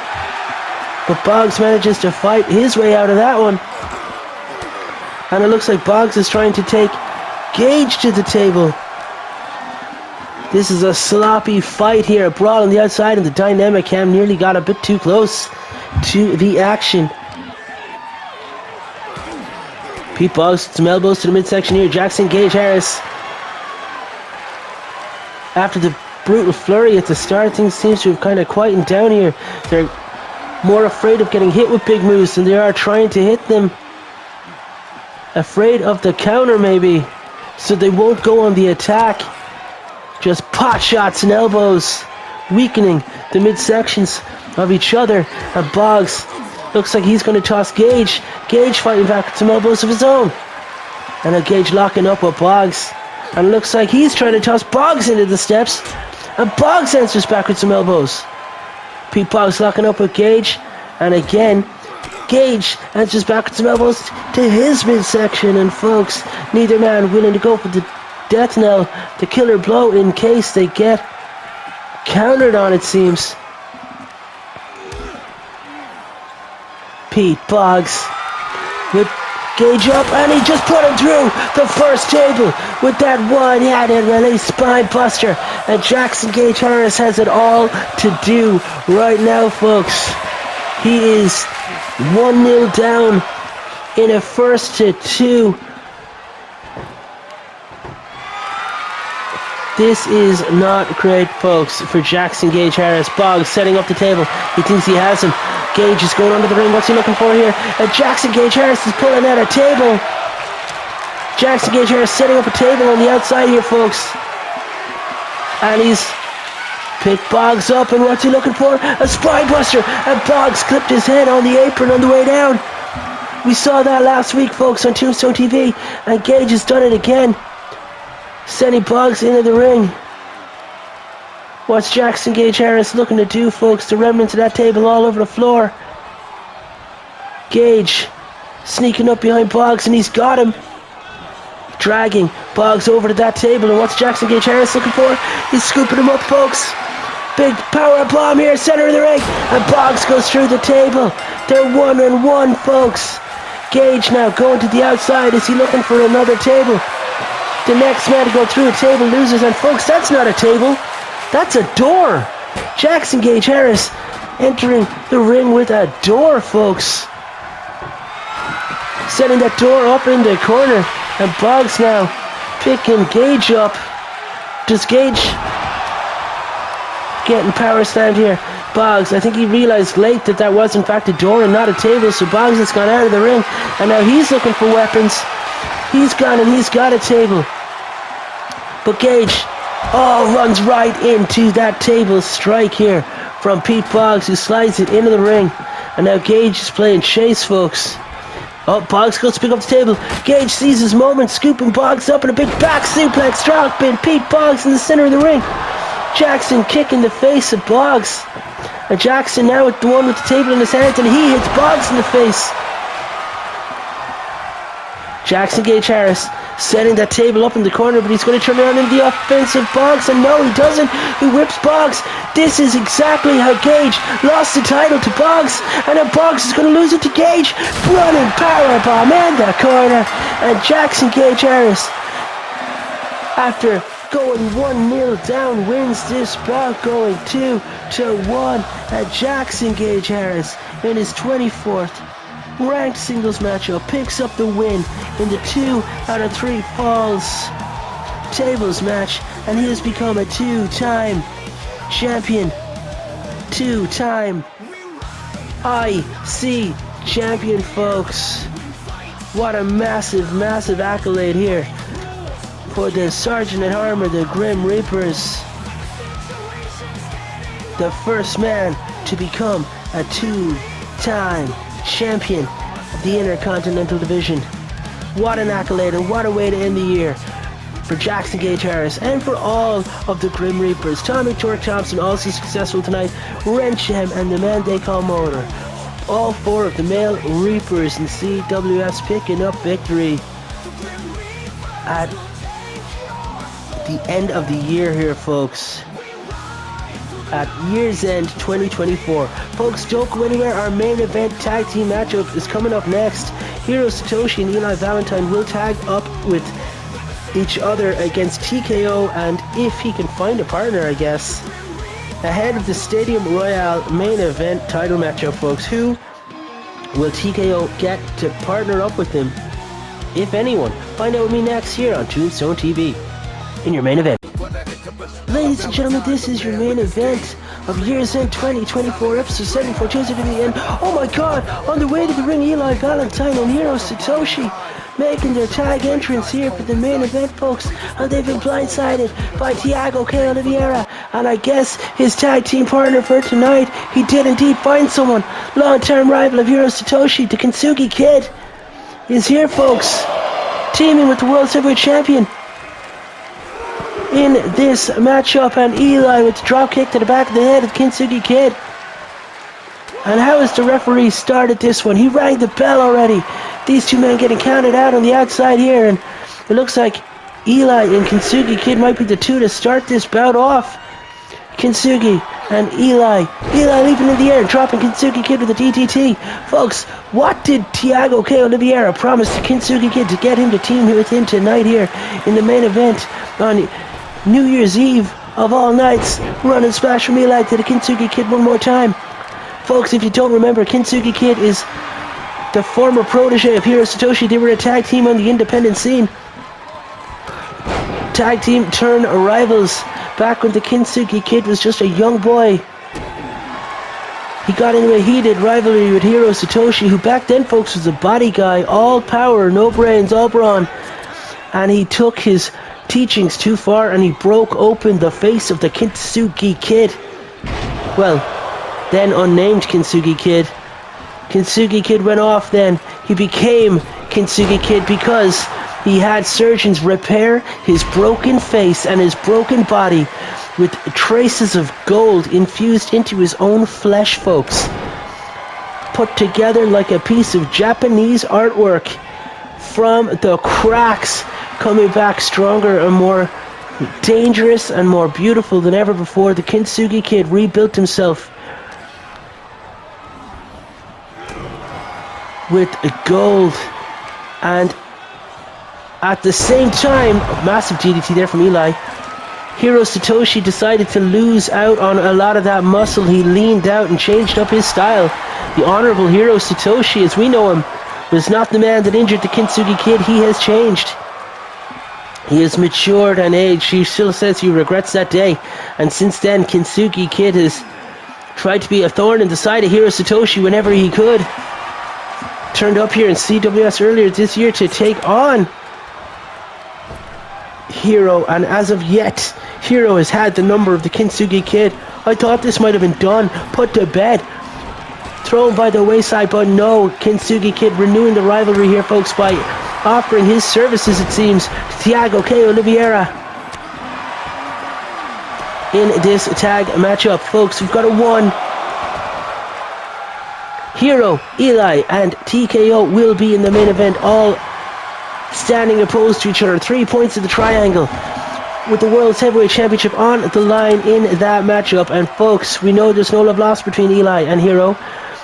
But Boggs manages to fight his way out of that one. And it looks like Boggs is trying to take Gage to the table. This is a sloppy fight here. A brawl on the outside, and the dynamic cam nearly got a bit too close to the action. Pete Boggs, some elbows to the midsection here. Jackson Gage Harris. After the brutal flurry at the start, things seems to have kind of quietened down here. They're more afraid of getting hit with big moves than they are trying to hit them. Afraid of the counter maybe, so they won't go on the attack. Just pot shots and elbows, weakening the midsections of each other. And Boggs looks like he's going to toss Gage. Gage fighting back with some elbows of his own. And now Gage locking up with Boggs. And looks like he's trying to toss Boggs into the steps. And Boggs answers back with some elbows. Pete Boggs locking up with Gage. And again, Gage answers back with some elbows to his midsection. And folks, neither man willing to go for the death knell, the killer blow, in case they get countered on, it seems. Pete Boggs with Gage up, and he just put him through the first table with that one-handed release spine buster. And Jackson Gage Harris has it all to do right now, folks. He is 1-0 down in a 1-2. This is not great, folks, for Jackson Gage Harris. Boggs setting up the table. He thinks he has him. Gage is going under the ring. What's he looking for here? And Jackson Gage Harris is pulling out a table. Jackson Gage Harris setting up a table on the outside here, folks. And he's picked Boggs up. And what's he looking for? A spine buster. And Boggs clipped his head on the apron on the way down. We saw that last week, folks, on Tombstone TV. And Gage has done it again, sending Boggs into the ring. What's Jackson Gage Harris looking to do, folks? The remnants of that table all over the floor. Gage sneaking up behind Boggs, and he's got him. Dragging Boggs over to that table, and what's Jackson Gage Harris looking for? He's scooping him up, folks. Big power bomb here, center of the ring, and Boggs goes through the table. They're 1-1, folks. Gage now going to the outside. Is he looking for another table? The next man to go through a table loses, and folks, that's not a table. That's a door. Jackson Gage Harris entering the ring with a door, folks. Setting that door up in the corner. And Boggs now picking Gage up. Does Gage getting power slammed here? Boggs, I think he realized late that that was in fact a door and not a table. So Boggs has gone out of the ring. And now he's looking for weapons. He's gone and he's got a table. But Gage runs right into that table strike here from Pete Boggs, who slides it into the ring. And now Gage is playing chase, folks. Oh, Boggs goes to pick up the table. Gage sees his moment, scooping Boggs up in a big back suplex drop pin. Pete Boggs in the center of the ring. Jackson kicking the face of Boggs. And Jackson now with the one with the table in his hands, and he hits Boggs in the face. Jackson Gage Harris setting that table up in the corner, but he's going to turn around in the offensive Boggs, and no, he doesn't. He whips Boggs. This is exactly how Gage lost the title to Boggs, and now Boggs is going to lose it to Gage. Running powerbomb in the corner, and Jackson Gage Harris, after going 1-0 down, wins this bout, going 2-1, and Jackson Gage Harris in his 24th ranked singles matchup picks up the win in the 2 out of 3 falls tables match, and he has become a 2-time champion, 2-time IC champion, folks. What a massive, massive accolade here for the Sergeant at Armor, the Grim Reapers. The first man to become a 2-time champion of the Intercontinental Division. What an accolade, and what a way to end the year for Jackson Gage Harris and for all of the Grim Reapers. Tommy Torque Thompson also successful tonight. Wrenchem and the man they call Motor. All 4 of the male Reapers in CWS picking up victory at the end of the year here, folks. At Year's End 2024. Folks, don't go anywhere. Our main event tag team matchup is coming up next. Hiro Satoshi and Eli Valentine will tag up with each other against TKO, and if he can find a partner, I guess, ahead of the Stadium Royale main event title matchup, folks. Who will TKO get to partner up with him, if anyone? Find out with me next here on Tombstone TV in your main event. Ladies and gentlemen, this is your main event of Years End 2024, episode 742 to the end. Oh my god, on the way to the ring, Eli Valentine and Hiro Satoshi making their tag entrance here for the main event, folks, and they've been blindsided by Thiago K. Oliveira, and I guess his tag team partner for tonight. He did indeed find someone. Long-term rival of Hiro Satoshi, the Kintsugi Kid, is here, folks, teaming with the World Heavyweight Champion in this matchup, and Eli with the drop kick to the back of the head of Kintsugi Kid. And how has the referee started this one? He rang the bell already. These two men getting counted out on the outside here, and it looks like Eli and Kintsugi Kid might be the two to start this bout off. Kintsugi and Eli. Eli leaping in the air and dropping Kintsugi Kid with a DDT. Folks, what did Thiago K. Oliveira promise to Kintsugi Kid to get him to team with him tonight here in the main event on New Year's Eve of all nights? Run and splash from Eli to the Kintsugi Kid one more time. Folks, if you don't remember, Kintsugi Kid is the former protege of Hiro Satoshi. They were a tag team on the independent scene. Tag team turn rivals back when the Kintsugi Kid was just a young boy. He got into a heated rivalry with Hiro Satoshi, who back then, folks, was a body guy, all power, no brains, all brawn. And he took his teachings too far, and he broke open the face of the Kintsugi Kid. Well, then unnamed Kintsugi Kid. Kintsugi Kid went off then. He became Kintsugi Kid because he had surgeons repair his broken face and his broken body with traces of gold infused into his own flesh, folks. Put together like a piece of Japanese artwork. From the cracks, coming back stronger and more dangerous and more beautiful than ever before, the Kintsugi Kid rebuilt himself with gold. And at the same time, massive DDT there from Eli, Hiro Satoshi decided to lose out on a lot of that muscle. He leaned out and changed up his style. The Honorable Hiro Satoshi, as we know him, was not the man that injured the Kintsugi Kid. He has changed. He has matured and aged. He still says he regrets that day. And since then, Kintsugi Kid has tried to be a thorn in the side of Hiro Satoshi whenever he could. Turned up here in CWS earlier this year to take on Hiro, and as of yet, Hiro has had the number of the Kintsugi Kid. I thought this might have been done, put to bed, thrown by the wayside, but no, Kintsugi Kid renewing the rivalry here, folks, by offering his services, it seems, to Thiago K. Oliveira in this tag matchup. Folks, we've got a 1. Hiro, Eli, and TKO will be in the main event, all standing opposed to each other. 3 points of the triangle, with the World Heavyweight Championship on the line in that matchup. And folks, we know there's no love lost between Eli and Hiro.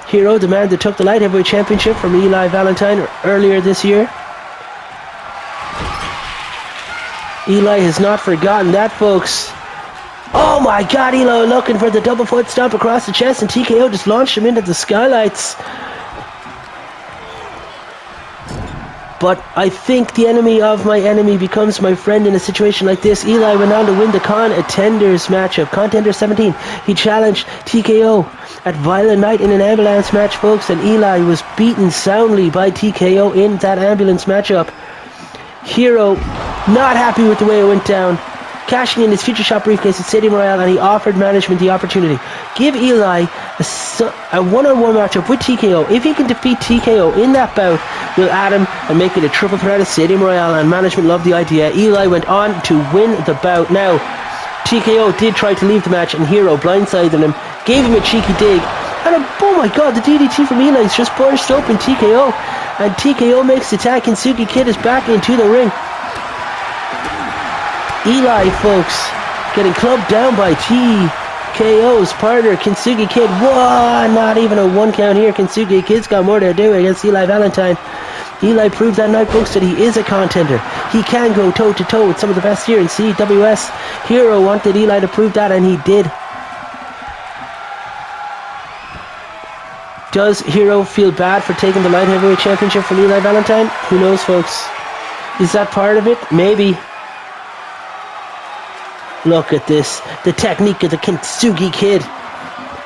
Hiro, the man that took the Light Heavyweight Championship from Eli Valentine earlier this year. Eli has not forgotten that, folks. Oh my god, Eli looking for the double foot stomp across the chest, and TKO just launched him into the skylights. But I think the enemy of my enemy becomes my friend in a situation like this. Eli went on to win the Contenders matchup, Contender 17. He challenged TKO at Violent Night in an ambulance match, folks, and Eli was beaten soundly by TKO in that ambulance matchup. Hiro, not happy with the way it went down, cashing in his Future Shop briefcase at Stadium Royale, and he offered management the opportunity. Give Eli a one-on-one matchup with TKO. If he can defeat TKO in that bout, we'll add him and make it a triple threat at Stadium Royale, and management loved the idea. Eli went on to win the bout. Now, TKO did try to leave the match, and Hiro blindsided him, gave him a cheeky dig, and oh my god, the DDT from Eli is just burst open TKO, and TKO makes the tag. Kintsugi Kid is back into the ring. Eli, folks, getting clubbed down by TKO's partner, Kintsugi Kid. Whoa, not even a 1 count here. Kintsugi Kid's got more to do against Eli Valentine. Eli proved that night, folks, that he is a contender. He can go toe-to-toe with some of the best here in CWS. Hero wanted Eli to prove that, and he did. Does Hero feel bad for taking the light heavyweight championship from Eli Valentine? Who knows, folks? Is that part of it? Maybe. Look at this. The technique of the Kintsugi Kid.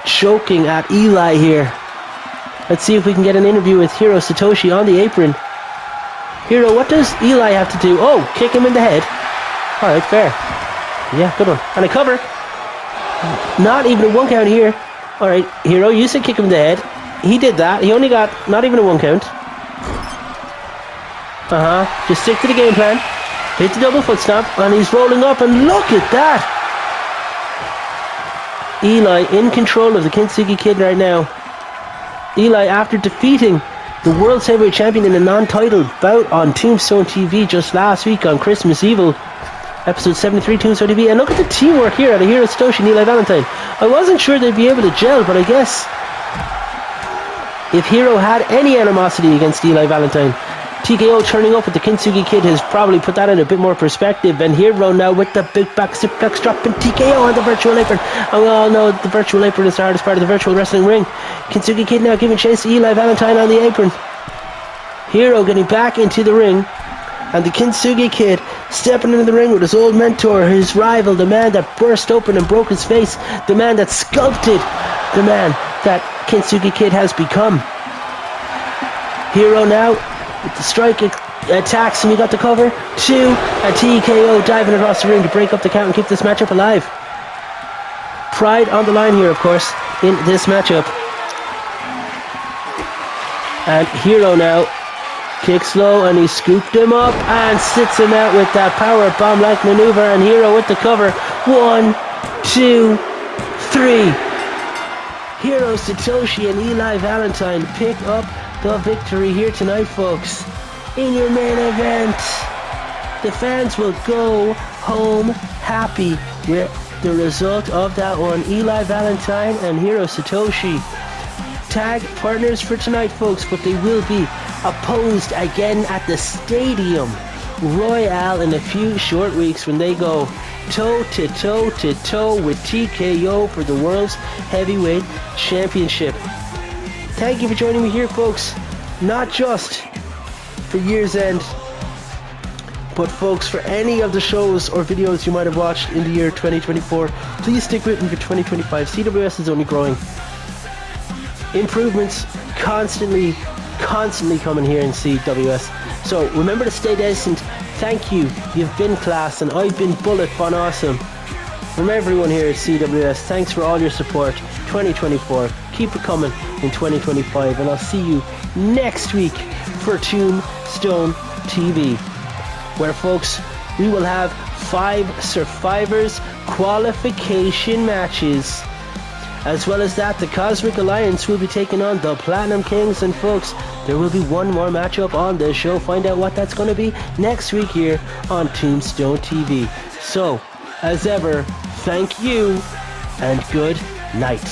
Choking at Eli here. Let's see if we can get an interview with Hiro Satoshi on the apron. Hiro, what does Eli have to do? Oh, kick him in the head. Alright, fair. Yeah, good one. And a cover. Not even a 1 count here. Alright, Hiro, you said kick him in the head. He did that. He only got not even a 1 count. Just stick to the game plan. Hit the double foot stomp, and he's rolling up, and look at that! Eli in control of the Kintsugi Kid right now. Eli, after defeating the World Heavyweight Champion in a non-title bout on Tombstone TV just last week on Christmas Eve, episode 73, Tombstone TV. And look at the teamwork here out of Hiro Satoshi and Eli Valentine. I wasn't sure they'd be able to gel, but I guess if Hiro had any animosity against Eli Valentine, TKO turning up with the Kintsugi Kid has probably put that in a bit more perspective. And Hero now with the big back suplex drop and TKO on the virtual apron. And we all know the virtual apron is the hardest part of the virtual wrestling ring. Kintsugi Kid now giving chase to Eli Valentine on the apron. Hero getting back into the ring. And the Kintsugi Kid stepping into the ring with his old mentor, his rival, the man that burst open and broke his face, the man that sculpted the man that Kintsugi Kid has become. Hero now with the strike attacks, and we got the cover. 2, a TKO diving across the ring to break up the count and keep this matchup alive. Pride on the line here, of course, in this matchup. And Hero now kicks low, and he scooped him up and sits him out with that power bomb-like maneuver. And Hero with the cover. 1, 2, 3. Hiro Satoshi and Eli Valentine pick up the victory here tonight, folks. In your main event, the fans will go home happy with the result of that one. Eli Valentine and Hiro Satoshi, tag partners for tonight, folks, but they will be opposed again at the Stadium Royale in a few short weeks when they go toe-to-toe with TKO for the World's Heavyweight Championship. Thank you for joining me here, folks. Not just for Year's End, but folks, for any of the shows or videos you might have watched in the year 2024, please stick with me for 2025. CWS is only growing. Improvements constantly coming here in CWS. So remember to stay decent. Thank you. You've been class, and I've been Bullet Von Awesome. From everyone here at CWS, thanks for all your support. 2024, keep it coming in 2025, and I'll see you next week for Tombstone TV, where, folks, we will have 5 Survivors qualification matches. As well as that, the Cosmic Alliance will be taking on the Platinum Kings, and folks, there will be one more matchup on this show. Find out what that's going to be next week here on Tombstone TV. So, as ever, thank you, and good night.